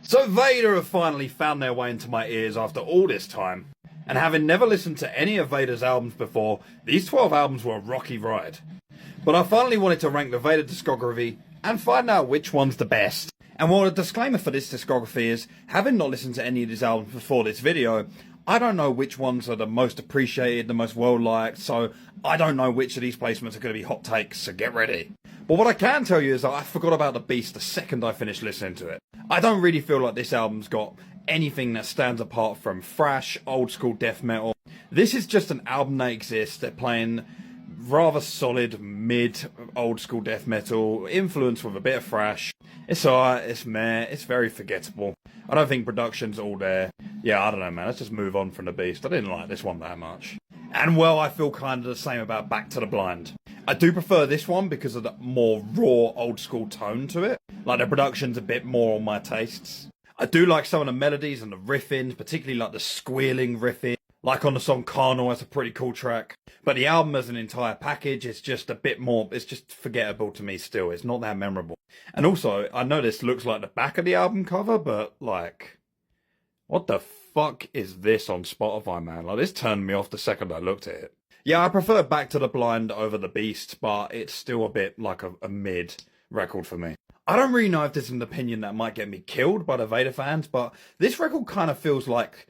So Vader have finally found their way into my ears after all this time. And having never listened to any of Vader's albums before, these 12 albums were a rocky ride. But I finally wanted to rank the Vader discography and find out which one's the best. And while the disclaimer for this discography is, having not listened to any of these albums before this video, I don't know which ones are the most appreciated, the most well-liked, so I don't know which of these placements are going to be hot takes, so get ready. But what I can tell you is that I forgot about the Beast the second I finished listening to it. I don't really feel like this album's got anything that stands apart from thrash, old school death metal. This is just an album that exists. They're playing rather solid mid old school death metal, influenced with a bit of thrash. It's alright, it's meh, it's very forgettable. I don't think production's all there. Yeah, I don't know, man, let's just move on from the Beast. I didn't like this one that much. And well, I feel kind of the same about Back to the Blind. I do prefer this one because of the more raw old school tone to it. Like the production's a bit more on my tastes. I do like some of the melodies and the riffing, particularly like the squealing riffing. Like on the song Carnal, that's a pretty cool track. But the album as an entire package is just a bit more, it's just forgettable to me still. It's not that memorable. And also, I know this looks like the back of the album cover, but like, what the fuck is this on Spotify, man? Like, this turned me off the second I looked at it. Yeah, I prefer Back to the Blind over the Beast, but it's still a bit like a mid record for me. I don't really know if this is an opinion that might get me killed by the Vader fans, but this record kind of feels like,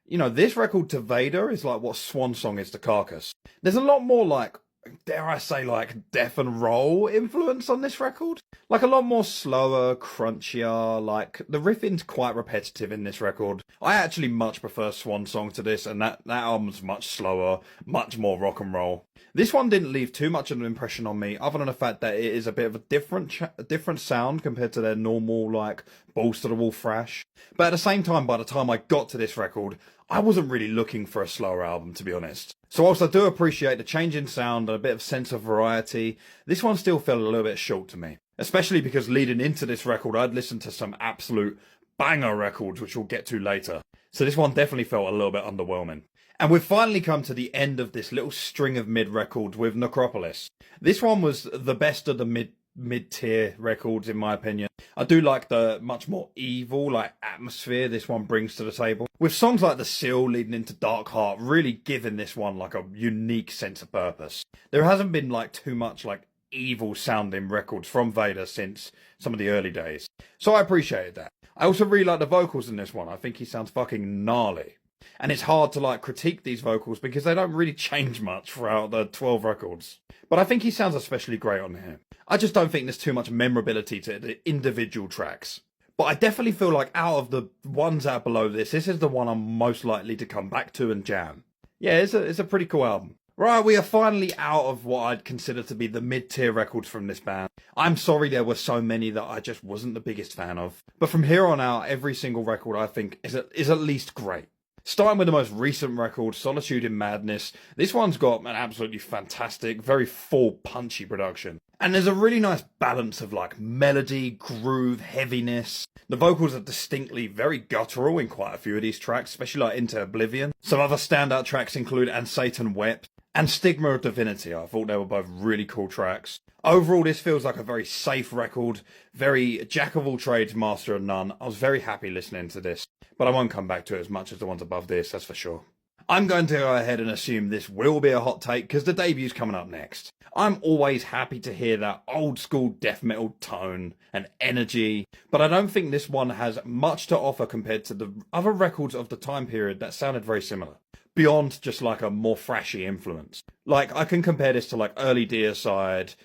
you know, this record to Vader is like what Swan Song is to Carcass. There's a lot more like, dare I say, like death and roll influence on this record. Like a lot more slower, crunchier, like the riffing's quite repetitive in this record. I actually much prefer Swan Song to this, and that album's much slower, much more rock and roll. This one didn't leave too much of an impression on me, other than the fact that it is a bit of a different sound compared to their normal, like, balls to the wall thrash. But at the same time, by the time I got to this record, I wasn't really looking for a slower album, to be honest. So whilst I do appreciate the change in sound and a bit of sense of variety, this one still felt a little bit short to me. Especially because leading into this record, I'd listened to some absolute banger records, which we'll get to later. So this one definitely felt a little bit underwhelming. And we've finally come to the end of this little string of mid records with Necropolis. This one was the best of the mid-tier records, in my opinion. I do like the much more evil, like, atmosphere this one brings to the table. With songs like The Seal leading into Dark Heart really giving this one like a unique sense of purpose. There hasn't been like too much like evil sounding records from Vader since some of the early days. So I appreciated that. I also really like the vocals in this one. I think he sounds fucking gnarly. And it's hard to like critique these vocals because they don't really change much throughout the 12 records. But I think he sounds especially great on here. I just don't think there's too much memorability to the individual tracks. But I definitely feel like out of the ones that are below this is the one I'm most likely to come back to and jam. Yeah, it's a pretty cool album. Right, we are finally out of what I'd consider to be the mid-tier records from this band. I'm sorry there were so many that I just wasn't the biggest fan of. But from here on out, every single record I think is at least great. Starting with the most recent record, Solitude in Madness, this one's got an absolutely fantastic, very full, punchy production. And there's a really nice balance of like melody, groove, heaviness. The vocals are distinctly very guttural in quite a few of these tracks, especially like Into Oblivion. Some other standout tracks include And Satan Wept and Stigma of Divinity. I thought they were both really cool tracks. Overall, this feels like a very safe record, very jack of all trades, master of none. I was very happy listening to this, but I won't come back to it as much as the ones above this, that's for sure. I'm going to go ahead and assume this will be a hot take because the debut's coming up next. I'm always happy to hear that old school death metal tone and energy, but I don't think this one has much to offer compared to the other records of the time period that sounded very similar. Beyond just like a more thrashy influence. Like, I can compare this to like early Deicide,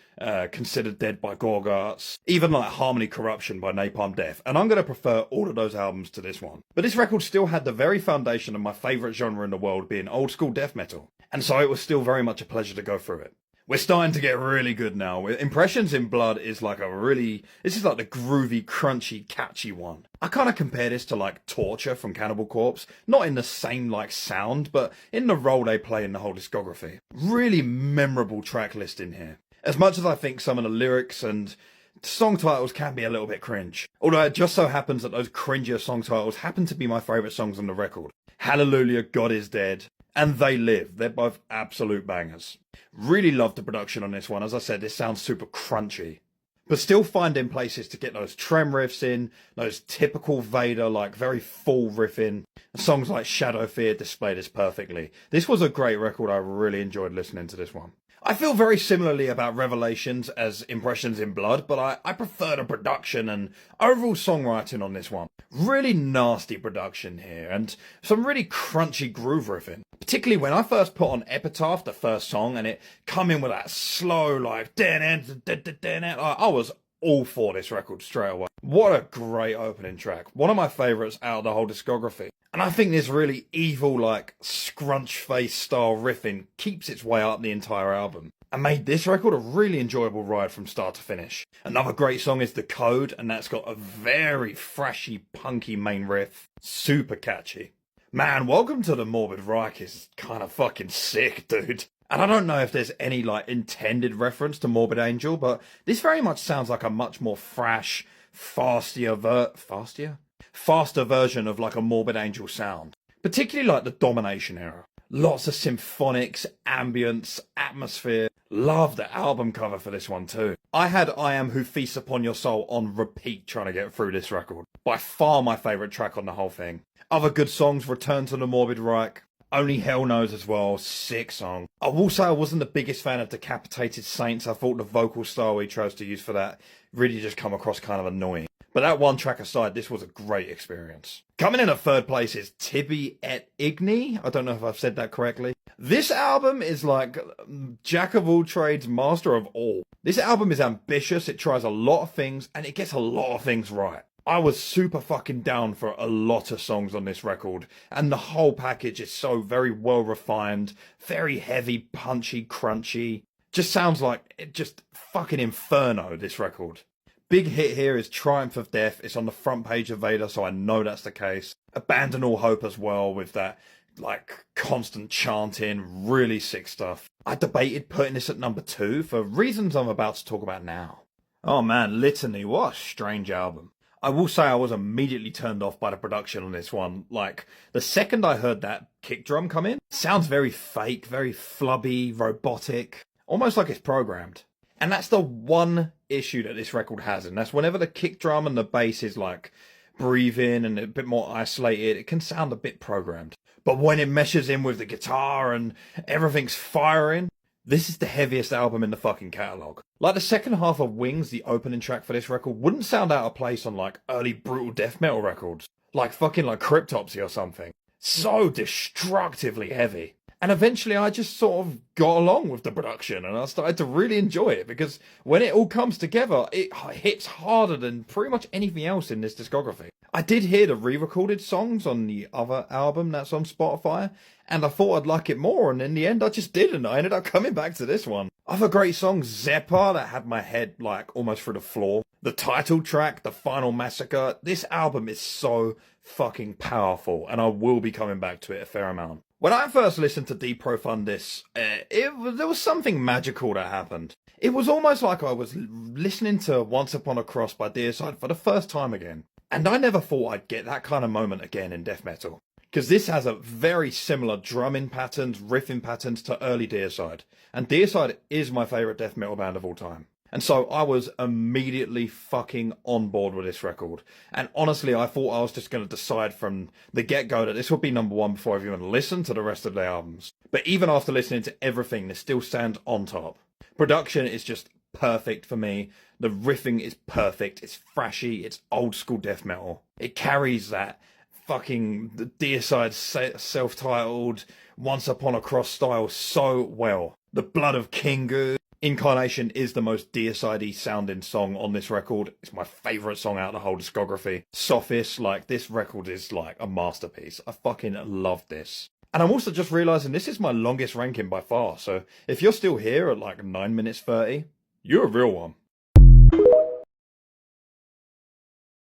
Considered Dead by Gorguts, even like Harmony Corruption by Napalm Death, and I'm going to prefer all of those albums to this one. But this record still had the very foundation of my favourite genre in the world being old school death metal, and so it was still very much a pleasure to go through it. We're starting to get really good now. Impressions in Blood is like this is like the groovy, crunchy, catchy one. I kind of compare this to like Torture from Cannibal Corpse. Not in the same like sound, but in the role they play in the whole discography. Really memorable track list in here. As much as I think some of the lyrics and song titles can be a little bit cringe. Although it just so happens that those cringier song titles happen to be my favourite songs on the record. Hallelujah, God is Dead, and They Live. They're both absolute bangers. Really love the production on this one. As I said, this sounds super crunchy. but still finding places to get those trem riffs in, those typical Vader, like very full riffing. Songs like Shadow Fear display this perfectly. This was a great record. I really enjoyed listening to this one. I feel very similarly about Revelations as Impressions in Blood, but I prefer the production and overall songwriting on this one. Really nasty production here, and some really crunchy groove riffing. Particularly when I first put on Epitaph, the first song, and it come in with that slow, like, I was all for this record straight away. What a great opening track. One of my favourites out of the whole discography. And I think this really evil, like, scrunch face style riffing keeps its way up the entire album and made this record a really enjoyable ride from start to finish. Another great song is The Code, and that's got a very thrashy, punky main riff. Super catchy. Man, Welcome to the Morbid Reich is kind of fucking sick, dude. And I don't know if there's any, like, intended reference to Morbid Angel, but this very much sounds like a much more thrash, faster version of, like, a Morbid Angel sound. Particularly like the Domination era. Lots of symphonics, ambience, atmosphere. Love the album cover for this one too. I had I Am Who Feasts Upon Your Soul on repeat trying to get through this record. By far my favourite track on the whole thing. Other good songs, Return to the Morbid Reich, Only Hell Knows as well, sick song. I will say I wasn't the biggest fan of Decapitated Saints. I thought the vocal style he chose to use for that really just come across kind of annoying. But that one track aside, this was a great experience. Coming in at third place is Tibi et Igni. I don't know if I've said that correctly. This album is like jack of all trades, master of all. This album is ambitious, it tries a lot of things, and it gets a lot of things right. I was super fucking down for a lot of songs on this record, and the whole package is so very well refined, very heavy, punchy, crunchy. Just sounds like just fucking inferno, this record. Big hit here is Triumph of Death. It's on the front page of Vader, so I know that's the case. Abandon All Hope as well, with that, like, constant chanting, really sick stuff. I debated putting this at number 2 for reasons I'm about to talk about now. Oh man, Litany, what a strange album. I will say I was immediately turned off by the production on this one. Like, the second I heard that kick drum come in, it sounds very fake, very flubby, robotic, almost like it's programmed. And that's the one issue that this record has, and that's whenever the kick drum and the bass is like breathing and a bit more isolated, it can sound a bit programmed. But when it meshes in with the guitar and everything's firing, this is the heaviest album in the fucking catalogue. Like the second half of Wings, the opening track for this record, wouldn't sound out of place on like early brutal death metal records. Like fucking like Cryptopsy or something. So destructively heavy. And eventually I just sort of got along with the production and I started to really enjoy it because when it all comes together, it hits harder than pretty much anything else in this discography. I did hear the re-recorded songs on the other album that's on Spotify and I thought I'd like it more, and in the end I just didn't. I ended up coming back to this one. Other great songs, Zeppa, that had my head like almost through the floor. The title track, The Final Massacre. This album is so fucking powerful and I will be coming back to it a fair amount. When I first listened to Deprofundis, there was something magical that happened. It was almost like I was listening to Once Upon a Cross by Deicide for the first time again. And I never thought I'd get that kind of moment again in death metal. Because this has a very similar drumming patterns, riffing patterns to early Deicide. And Deicide is my favourite death metal band of all time. And so I was immediately fucking on board with this record. And honestly, I thought I was just going to decide from the get-go that this would be number 1 before I even listened to the rest of the albums. But even after listening to everything, this still stands on top. Production is just perfect for me. The riffing is perfect. It's thrashy. It's old school death metal. It carries that fucking Deicide self-titled Once Upon a Cross style so well. The Blood of Kingu. Incarnation is the most Deicide-y sounding song on this record. It's my favourite song out of the whole discography. Sophist, like, this record is like a masterpiece. I fucking love this. And I'm also just realising this is my longest ranking by far, so if you're still here at like 9 minutes 30, you're a real one.